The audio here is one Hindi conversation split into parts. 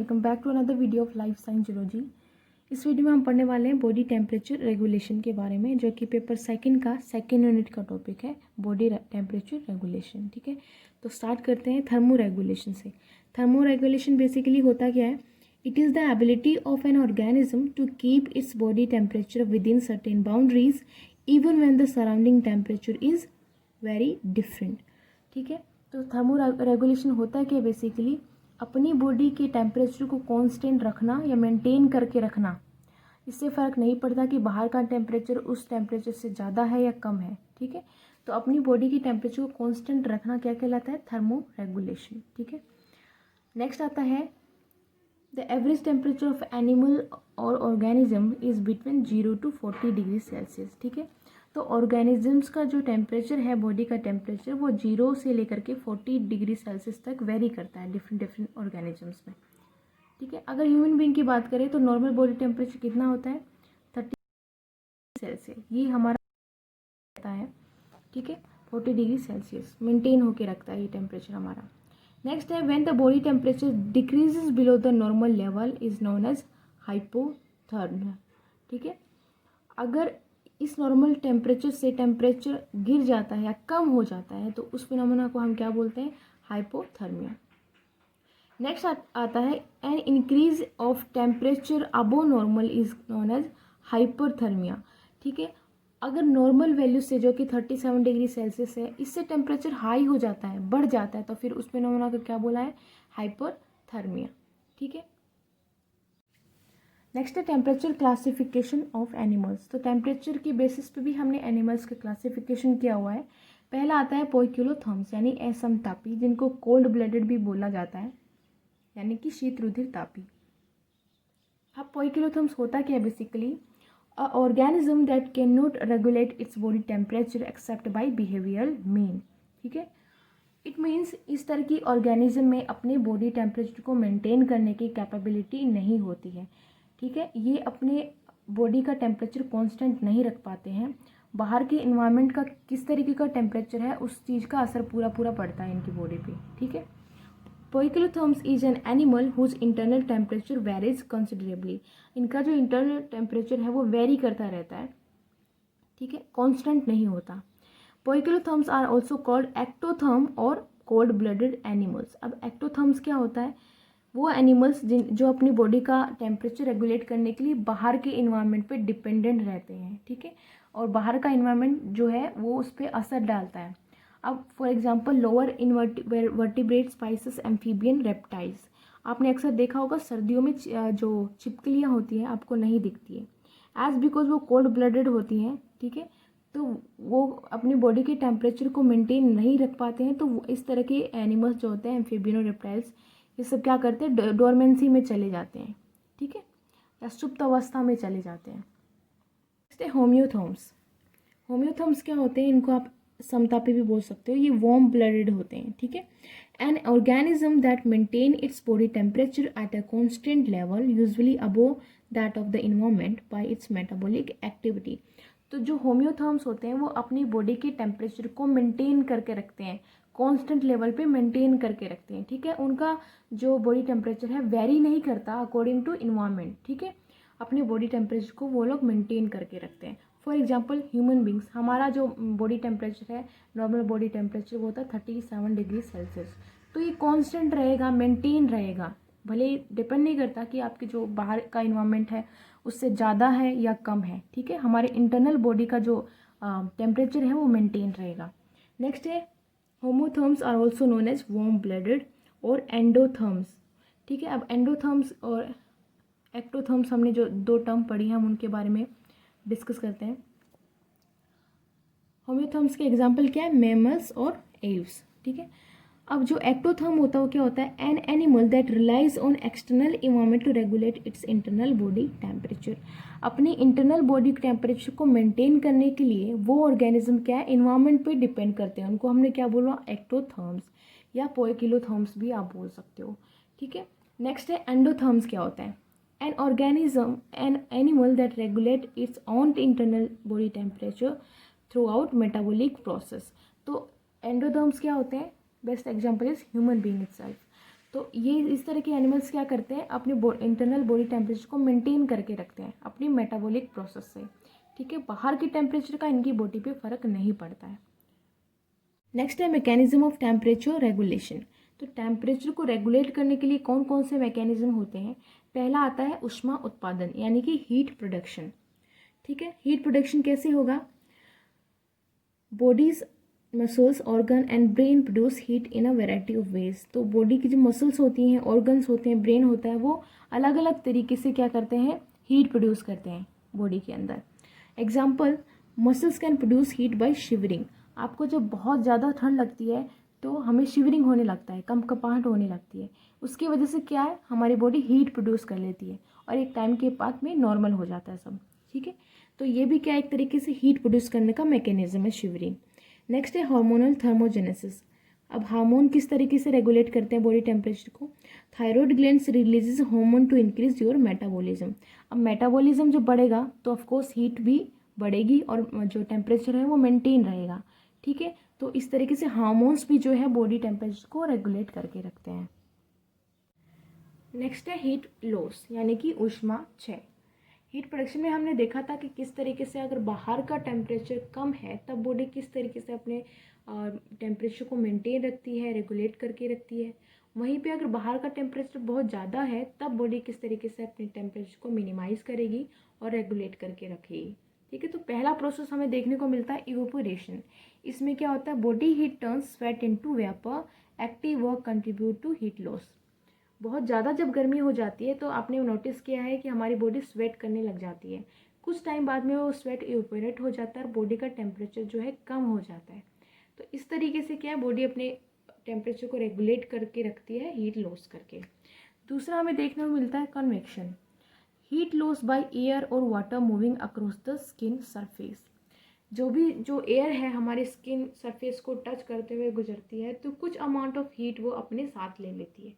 Welcome back to another video of life science geology. इस वीडियो में हम पढ़ने वाले हैं बॉडी टेम्परेचर रेगुलेशन के बारे में, जो कि पेपर सेकंड का सेकंड यूनिट का टॉपिक है, बॉडी टेम्परेचर रेगुलेशन। ठीक है, तो स्टार्ट करते हैं थर्मो रेगुलेशन से। थर्मो रेगुलेशन बेसिकली होता क्या है? It is the ability of an organism to keep its body temperature within certain boundaries even when the surrounding temperature is very different. ठीक है, तो थर्मो रेगुलेशन होता है क्या? बेसिकली अपनी बॉडी के टेम्परेचर को कांस्टेंट रखना या मेंटेन करके रखना। इससे फ़र्क नहीं पड़ता कि बाहर का टेम्परेचर उस टेम्परेचर से ज़्यादा है या कम है। ठीक है, तो अपनी बॉडी की टेम्परेचर को कांस्टेंट रखना क्या कहलाता है? Thermo regulation. ठीक है, नेक्स्ट आता है the average temperature of animal और organism is between 0 to 40 degree Celsius. ठीक है, तो ऑर्गेनिजम्स का जो टेम्परेचर है, बॉडी का टेम्परेचर, वो 0 से लेकर के 40 डिग्री सेल्सियस तक वेरी करता है डिफरेंट ऑर्गेनिजम्स में। ठीक है, अगर ह्यूमन बीइंग की बात करें तो नॉर्मल बॉडी टेम्परेचर कितना होता है? 30 सेल्सियस, ये हमारा रहता है। ठीक है, 40 डिग्री सेल्सियस मेंटेन होके रखता है ये टेम्परेचर हमारा। नेक्स्ट है when the body temperature decreases below the normal level is known as hypothermia. ठीक है, अगर इस नॉर्मल टेम्परेचर से टेम्परेचर गिर जाता है या कम हो जाता है तो उस फिनोमेना को हम क्या बोलते हैं? हाइपोथर्मिया। नेक्स्ट आता है an increase of temperature above normal is known as hyperthermia. ठीक है, अगर नॉर्मल वैल्यू से, जो कि 37 डिग्री सेल्सियस है, इससे टेम्परेचर हाई हो जाता है, बढ़ जाता है, तो फिर उस फिनोमेना को क्या बोला है? हाइपरथर्मिया। ठीक है, नेक्स्ट है टेम्परेचर क्लासिफिकेशन ऑफ एनिमल्स। तो टेम्परेचर की बेसिस पे भी हमने एनिमल्स का क्लासिफिकेशन किया हुआ है। पहला आता है पोइकिलोथर्म्स, यानी असमतापी, जिनको कोल्ड ब्लडेड भी बोला जाता है, यानी कि शीत रुधिर तापी। अब पोइकिलोथर्म्स होता क्या है? Basically a organism that can not regulate it's body temperature except by behavioural mean. ठीक है, इट मीन्स इस तरह की ऑर्गेनिज्म में अपने बॉडी टेम्परेचर को मेंटेन करने की कैपेबिलिटी नहीं होती है। ठीक है, ये अपने बॉडी का टेम्परेचर कांस्टेंट नहीं रख पाते हैं। बाहर के इन्वायरमेंट का किस तरीके का टेम्परेचर है, उस चीज़ का असर पूरा पड़ता है इनकी बॉडी पे। ठीक है, poikilotherms is an animal whose internal temperature varies considerably. इनका जो इंटरनल टेम्परेचर है वो वेरी करता रहता है। ठीक है, कांस्टेंट नहीं होता। Poikilotherms are also called ectotherm और कोल्ड ब्लडेड एनिमल्स। अब एक्टोथर्म्स क्या होता है? वो एनिमल्स जो अपनी बॉडी का टेम्परेचर रेगुलेट करने के लिए बाहर के इन्वायरमेंट पे डिपेंडेंट रहते हैं। ठीक है, और बाहर का इन्वायरमेंट जो है वो उस पर असर डालता है। अब for example lower invertebrate spices, amphibian, reptiles. आपने अक्सर देखा होगा सर्दियों में जो छिपकलियाँ होती हैं आपको नहीं दिखती है, एज बिकॉज वो कोल्ड ब्लडेड होती हैं। ठीक है, तो वो अपनी बॉडी के टेम्परेचर को मेंटेन नहीं रख पाते हैं, तो इस तरह के एनिमल्स जो होते हैं, एम्फीबियन और रेप्टाइल्स, ये सब क्या करते हैं? डोरमेंसी में चले जाते हैं। ठीक है, या सुप्त अवस्था में चले जाते हैं। नेक्स्ट है होम्योथर्म्स। होम्योथर्म्स क्या होते हैं? इनको आप समतापी भी बोल सकते हो। ये वार्म ब्लडेड होते हैं। ठीक है, an organism that maintain its body temperature at a constant level usually above that of the environment bye it's metabolic activity. तो जो होम्योथर्म्स होते हैं वो अपनी बॉडी के टेम्परेचर को मेंटेन करके रखते हैं, कांस्टेंट लेवल पे मेंटेन करके रखते हैं। ठीक है, उनका जो बॉडी टेम्परेचर है वेरी नहीं करता अकॉर्डिंग टू इन्वायरमेंट। ठीक है, अपनी बॉडी टेम्परेचर को वो लोग मेंटेन करके रखते हैं। फॉर एग्जांपल ह्यूमन बींग्स, हमारा जो बॉडी टेम्परेचर है, नॉर्मल बॉडी टेम्परेचर, वो होता है 37 डिग्री सेल्सियस। तो ये कांस्टेंट रहेगा, मेंटेन रहेगा, भले डिपेंड नहीं करता कि आपके जो बाहर का इन्वायरमेंट है उससे ज़्यादा है या कम है। ठीक है, हमारे इंटरनल बॉडी का जो टेम्परेचर है वो मेंटेन रहेगा। नेक्स्ट है homotherms are also known as warm blooded और एंडोथर्म्स। ठीक है, अब एंडोथर्म्स और एक्टोथर्म्स हमने जो दो टर्म पढ़ी हैं हम उनके बारे में डिस्कस करते हैं। होम्योथर्म्स के एग्जाम्पल क्या है? मैमल्स और एव्स। ठीक है, अब जो एक्टोथर्म होता है वो क्या होता है? An animal that relies on external environment to regulate its internal body temperature. अपनी इंटरनल बॉडी टेम्परेचर को मेंटेन करने के लिए वो ऑर्गेनिज्म क्या है? इन्वायरमेंट पे डिपेंड करते हैं। उनको हमने क्या बोला? एक्टोथर्म्स या पोइकिलोथर्म्स भी आप बोल सकते हो। ठीक है, नेक्स्ट है एंडोथर्म्स। क्या होता है? An organism, N animal that regulate its own internal body temperature through out metabolic process. तो एंडोथर्म्स क्या होते हैं? Best example is human being itself. तो ये इस तरह के एनिमल्स क्या करते हैं, अपने इंटरनल बॉडी टेम्परेचर को मेंटेन करके रखते हैं अपनी मेटाबॉलिक प्रोसेस से, ठीक है। बाहर के टेम्परेचर का इनकी बॉडी पे फ़र्क नहीं पड़ता है। नेक्स्ट है मैकेनिज्म ऑफ टेम्परेचर रेगुलेशन। तो टेम्परेचर को रेगुलेट करने के लिए कौन कौन से मैकेनिज्म होते हैं। पहला आता है ऊष्मा उत्पादन यानी कि हीट प्रोडक्शन, ठीक है। हीट प्रोडक्शन कैसे होगा, bodies muscles organ and brain produce heat in a variety of ways. तो बॉडी की जो मसल्स होती हैं, ऑर्गन्स होते हैं, ब्रेन होता है, वो अलग अलग तरीके से क्या करते हैं, हीट प्रोड्यूस करते हैं बॉडी के अंदर। Example, muscles can produce heat bye shivering. आपको जब बहुत ज़्यादा ठंड लगती है तो हमें शिवरिंग होने लगता है, कंपकपाहट होने लगती है। उसकी वजह से क्या है, हमारी बॉडी हीट प्रोड्यूस कर लेती है और एक टाइम के बाद में नॉर्मल हो जाता है सब, ठीक है। तो ये भी क्या एक तरीके से हीट प्रोड्यूस करने का मैकेनिज्म है, शिवरिंग। नेक्स्ट है हार्मोनल थर्मोजेनेसिस। अब हार्मोन किस तरीके से रेगुलेट करते हैं बॉडी टेम्परेचर को। Thyroid glands releases hormone to increase your metabolism. अब मेटाबॉलिज्म जब बढ़ेगा तो ऑफकोर्स हीट भी बढ़ेगी और जो टेम्परेचर है वो मेंटेन रहेगा, ठीक है। तो इस तरीके से हार्मोन्स भी जो है बॉडी टेम्परेचर को रेगुलेट करके रखते हैं। नेक्स्ट है हीट लॉस यानी कि ऊष्मा क्षय। हीट प्रोडक्शन में हमने देखा था कि किस तरीके से अगर बाहर का टेम्परेचर कम है तब बॉडी किस तरीके से अपने टेम्परेचर को मेंटेन रखती है, रेगुलेट करके रखती है। वहीं पे अगर बाहर का टेम्परेचर बहुत ज़्यादा है तब बॉडी किस तरीके से अपने टेम्परेचर को मिनिमाइज़ करेगी और रेगुलेट करके रखेगी, ठीक है। तो पहला प्रोसेस हमें देखने को मिलता है इवेपोरेशन। इसमें क्या होता है, body heat turns sweat into vapour, active work contribute to heat loss. बहुत ज़्यादा जब गर्मी हो जाती है तो आपने नोटिस किया है कि हमारी बॉडी स्वेट करने लग जाती है। कुछ टाइम बाद में वो स्वेट इवेपोरेट हो जाता है और बॉडी का टेम्परेचर जो है कम हो जाता है। तो इस तरीके से क्या है, बॉडी अपने टेम्परेचर को रेगुलेट करके रखती है हीट लॉस करके। दूसरा हमें देखने को मिलता है convection. Heat loss by air और water moving across the skin surface. जो एयर है हमारे स्किन सरफेस को टच करते हुए गुजरती है तो कुछ अमाउंट ऑफ हीट वो अपने साथ ले लेती है,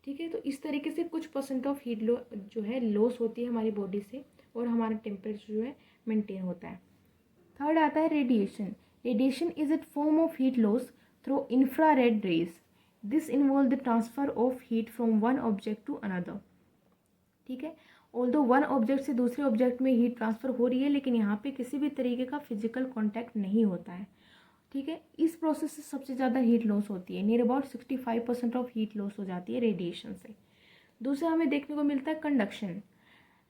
ठीक है। तो इस तरीके से कुछ परसेंट ऑफ हीट जो है लॉस होती है हमारी बॉडी से और हमारा टेम्परेचर जो है मेंटेन होता है। थर्ड आता है radiation. Radiation is a form of heat loss through infrared rays. This involve the transfer of heat from one object to another, ठीक है। ऑल्दो वन ऑब्जेक्ट से दूसरे ऑब्जेक्ट में हीट ट्रांसफ़र हो रही है लेकिन यहाँ पे किसी भी तरीके का फिजिकल कॉन्टैक्ट नहीं होता है, ठीक है। इस प्रोसेस से सबसे ज़्यादा हीट लॉस होती है, near about 65% of heat loss हो जाती है रेडिएशन से। दूसरा हमें देखने को मिलता है conduction,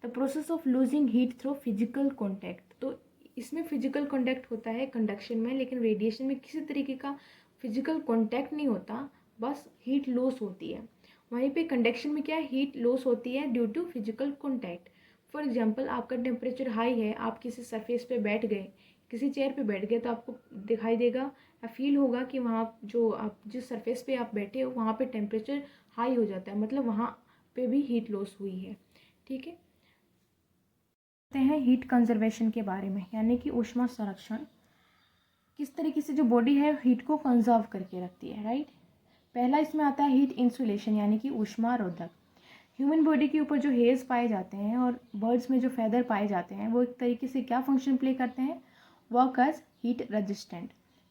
the process of losing heat through physical contact. तो इसमें फिजिकल कॉन्टैक्ट होता है कंडक्शन में, लेकिन रेडिएशन में किसी तरीके का फिजिकल कॉन्टैक्ट नहीं होता, बस हीट लॉस होती है। वहीं पे कंडक्शन में क्या है, हीट लॉस होती है due to physical contact. For example, आपका टेम्परेचर हाई है, आप किसी सरफेस पे बैठ गए, किसी चेयर पे बैठ गए, तो आपको दिखाई देगा या फील होगा कि वहाँ जो आप जिस सरफेस पे आप बैठे हो वहाँ पे टेम्परेचर हाई हो जाता है, मतलब वहाँ पे भी हीट लॉस हुई है, ठीक है। हैं हीट कंजर्वेशन के बारे में, यानी कि ऊष्मा संरक्षण। किस तरीके से जो बॉडी है हीट को कंजर्व करके रखती है, राइट। पहला इसमें आता है हीट इंसुलेशन यानी कि ऊष्मा रोधक। ह्यूमन बॉडी के ऊपर जो हेयर्स पाए जाते हैं और बर्ड्स में जो फैदर पाए जाते हैं वो एक तरीके से क्या फंक्शन प्ले करते हैं, वर्क एज हीट रेजिस्टेंट,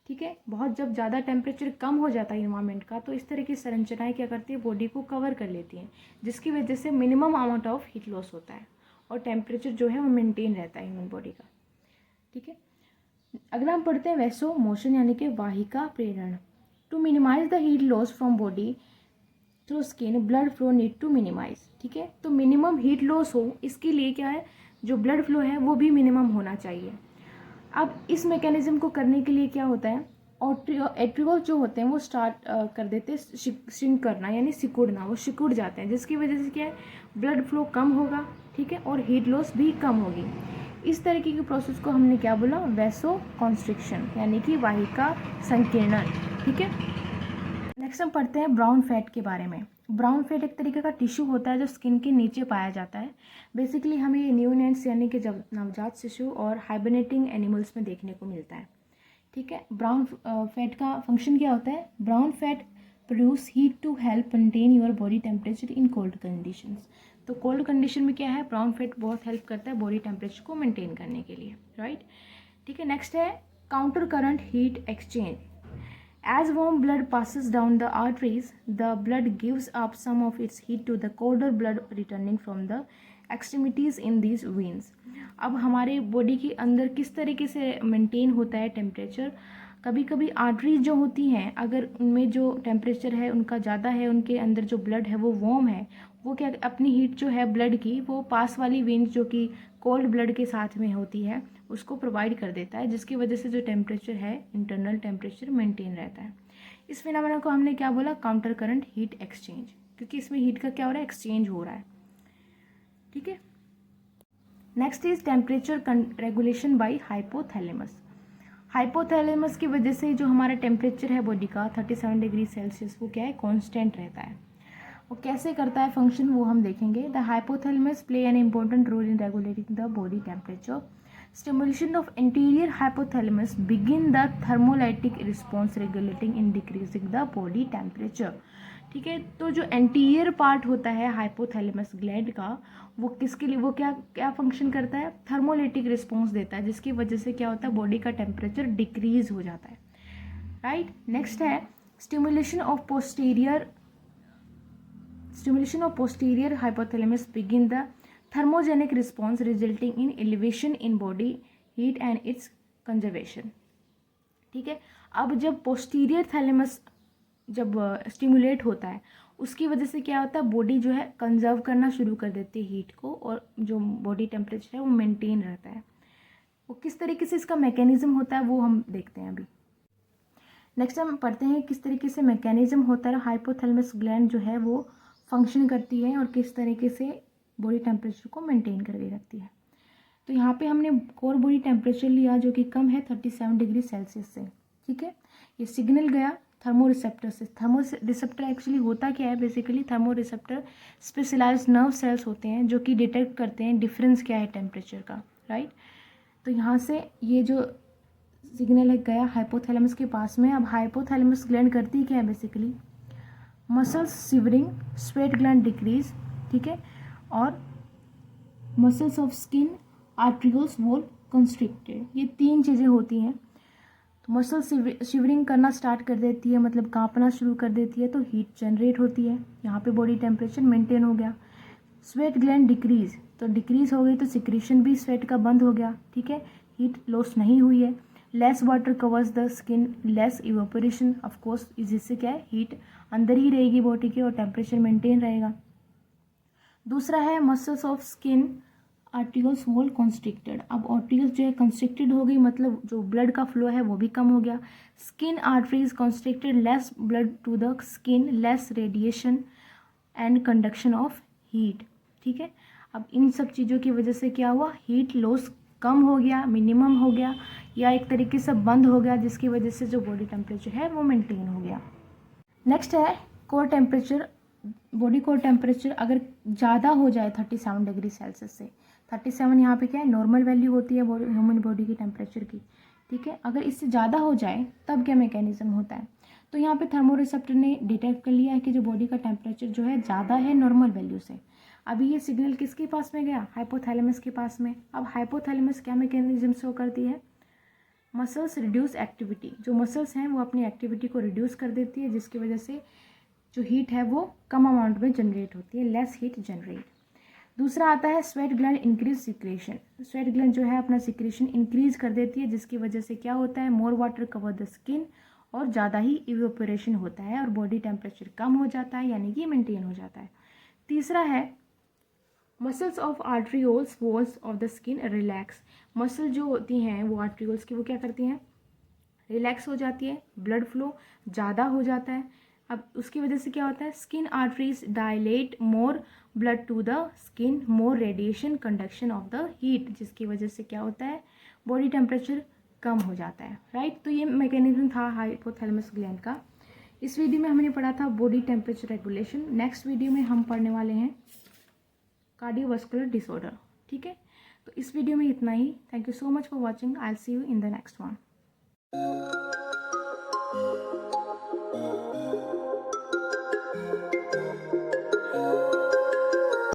ठीक है। बहुत जब ज़्यादा टेम्परेचर कम हो जाता है इन्वायरमेंट का तो इस तरह की संरचनाएं क्या करती है, बॉडी को कवर कर लेती हैं, जिसकी वजह से minimum amount of heat loss होता है और टेम्परेचर जो है वो मेंटेन रहता है ह्यूमन बॉडी का, ठीक है। अगला हम पढ़ते हैं वैसो मोशन यानी कि वाहिका प्रेरण। To minimise the heat loss from body through skin blood flow need to minimise, ठीक है। तो मिनिमम हीट लॉस हो इसके लिए क्या है, जो ब्लड फ्लो है वो भी मिनिमम होना चाहिए। अब इस मैकेनिज्म को करने के लिए क्या होता है, एट्रियोल जो होते हैं वो स्टार्ट कर देते हैं श्रिंक करना यानी सिकुड़ना, वो सिकुड़ जाते हैं, जिसकी वजह से क्या है, ब्लड फ्लो कम होगा, ठीक है, और हीट लॉस भी कम होगी। इस तरीके के प्रोसेस को हमने क्या बोला, वैसो कॉन्स्ट्रिक्शन यानी कि वाहिका संकीर्णन, ठीक है। नेक्स्ट हम पढ़ते हैं ब्राउन फैट के बारे में। ब्राउन फैट एक तरीके का टिश्यू होता है जो स्किन के नीचे पाया जाता है। बेसिकली हमें ये न्यूनेट्स यानी कि जब नवजात शिशु और हाइबरनेटिंग एनिमल्स में देखने को मिलता है, ठीक है। ब्राउन फैट का फंक्शन क्या होता है, brown fat produce heat to help maintain your body temperature in cold conditions. तो कोल्ड कंडीशन में क्या है, ब्राउन फैट बहुत हेल्प करता है बॉडी टेम्परेचर को मेंटेन करने के लिए, राइट, ठीक है। नेक्स्ट है counter current heat exchange. As warm blood passes down the arteries, the blood gives up some of its heat to the colder blood returning from the extremities in these veins. अब हमारे बॉडी के अंदर किस तरीके से मेंटेन होता है टेम्परेचर, कभी कभी आर्टरीज जो होती हैं अगर उनमें जो टेम्परेचर है उनका ज़्यादा है, उनके अंदर जो ब्लड है वो वार्म है, वो क्या अपनी हीट जो है ब्लड की वो पास वाली वेन्स जो कि कोल्ड ब्लड के साथ में होती है उसको प्रोवाइड कर देता है, जिसकी वजह से जो टेम्परेचर है इंटरनल टेम्परेचर मेंटेन रहता है। इस फिनोमेना को हमने क्या बोला, काउंटर करंट हीट एक्सचेंज, क्योंकि इसमें हीट का क्या हो रहा है, एक्सचेंज हो रहा है। ठीक है, next is temperature regulation bye hypothalamus. Hypothalamus की वजह से जो हमारा टेम्परेचर है बॉडी का 37 डिग्री सेल्सियस वो क्या है, कांस्टेंट रहता है। वो कैसे करता है फंक्शन वो हम देखेंगे। The hypothalamus play an important role in regulating the body temperature. Stimulation of anterior hypothalamus begin the thermolytic response regulating in decreasing the body temperature। ठीक है, तो जो एंटीरियर पार्ट होता है हाइपोथैलेमस ग्लैंड का वो किसके लिए, वो क्या क्या फंक्शन करता है, थर्मोलाइटिक रिस्पॉन्स देता है, जिसकी वजह से क्या होता है बॉडी का टेम्परेचर डिक्रीज हो जाता है। राइट, नेक्स्ट है stimulation of posterior hypothalamus begin the thermogenic response resulting in elevation in body heat and its conservation। ठीक है, अब जब पोस्टीरियर थैलेमस जब स्टिमुलेट होता है उसकी वजह से क्या होता है बॉडी जो है कंजर्व करना शुरू कर देती है हीट को, और जो बॉडी टेम्परेचर है वो मेंटेन रहता है। वो किस तरीके से इसका मैकेनिज्म होता है वो हम देखते हैं अभी। नेक्स्ट हम पढ़ते हैं किस तरीके से मैकेनिज्म होता है, हाइपोथैलेमस ग्लैंड जो है वो फंक्शन करती है और किस तरीके से बॉडी टेम्परेचर को मेंटेन करके रखती है। तो यहाँ पे हमने कोर बॉडी टेम्परेचर लिया जो कि कम है 37 डिग्री सेल्सियस से। ठीक है, ये सिग्नल गया थर्मो रिसेप्टर से। थर्मो रिसेप्टर एक्चुअली होता क्या है, basically thermo receptor specialised nerve cells होते हैं जो कि डिटेक्ट करते हैं डिफरेंस क्या है टेम्परेचर का। राइट, तो यहाँ से ये जो सिग्नल है गया हाइपोथैलेमस के पास में। अब हाइपोथैलेमस ग्लैंड करती क्या है, basically muscles shivering, sweat gland decrease, ठीक है, और muscles of skin, arterioles wall constricted, ये तीन चीज़ें होती हैं। तो मसल शिवरिंग करना स्टार्ट कर देती है, मतलब कांपना शुरू कर देती है, तो हीट जनरेट होती है, यहाँ पे बॉडी टेम्परेचर मेंटेन हो गया। स्वेट ग्लैंड डिक्रीज, तो डिक्रीज हो गई तो सिक्रीशन भी स्वेट का बंद हो गया। ठीक है, हीट लॉस नहीं हुई है। Less water covers the skin, less evaporation, of course जिससे क्या है हीट अंदर ही रहेगी बॉडी के और टेम्परेचर मेंटेन रहेगा। दूसरा है muscles of skin, articles wall constricted. अब आर्टिकल्स जो है कंस्ट्रिक्टेड हो गई, मतलब जो ब्लड का फ्लो है वो भी कम हो गया। Skin arteries constricted, less blood to the skin, less radiation and conduction of heat. ठीक है, अब इन सब चीज़ों की वजह से क्या हुआ, हीट लॉस कम हो गया, मिनिमम हो गया, या एक तरीके से बंद हो गया, जिसकी वजह से जो बॉडी टेम्परेचर है वो मेंटेन हो गया। नेक्स्ट है core temperature. Body core temperature अगर ज़्यादा हो जाए 37 डिग्री सेल्सियस से, 37 यहाँ पे क्या है नॉर्मल वैल्यू होती है ह्यूमन बॉडी की टेम्परेचर की। ठीक है, अगर इससे ज़्यादा हो जाए तब क्या मैकेनिज्म होता है, तो यहाँ पे थर्मो रिसेप्टर ने डिटेक्ट कर लिया है कि जो बॉडी का टेम्परेचर जो है ज़्यादा है नॉर्मल वैल्यू से। अभी ये सिग्नल किसके पास में गया, हाइपोथैलेमस के पास में। अब हाइपोथैलेमस क्या मैकेनिज्म शो करती है, मसल्स रिड्यूस एक्टिविटी, जो मसल्स हैं वो अपनी एक्टिविटी को रिड्यूस कर देती है, जिसकी वजह से जो हीट है वो कम अमाउंट में जनरेट होती है, लेस हीट जनरेट। दूसरा आता है sweat gland increase secretion. Sweat gland जो है अपना सिक्रेशन इंक्रीज कर देती है, जिसकी वजह से क्या होता है more water cover the skin, और ज़्यादा ही इवेपोरेशन होता है और बॉडी टेम्परेचर कम हो जाता है, यानी कि मेंटेन हो जाता है। तीसरा है muscles of arterioles walls of the skin relax. Muscle जो होती हैं वो आर्ट्रियोल्स की वो क्या करती हैं, रिलैक्स हो जाती है, ब्लड फ्लो ज़्यादा हो जाता है। अब उसकी वजह से क्या होता है, skin arteries dilate, more blood to the skin, more radiation, conduction of the heat, जिसकी वजह से क्या होता है बॉडी टेम्परेचर कम हो जाता है। राइट, तो ये मैकेनिज्म था हाइपोथैलेमस ग्लैंड का। इस वीडियो में हमने पढ़ा था body temperature regulation. Next video में हम पढ़ने वाले हैं कार्डियोवास्कुलर डिसऑर्डर। ठीक है, तो इस वीडियो में इतना ही। Thank you so much for watching. I will see you in the next one.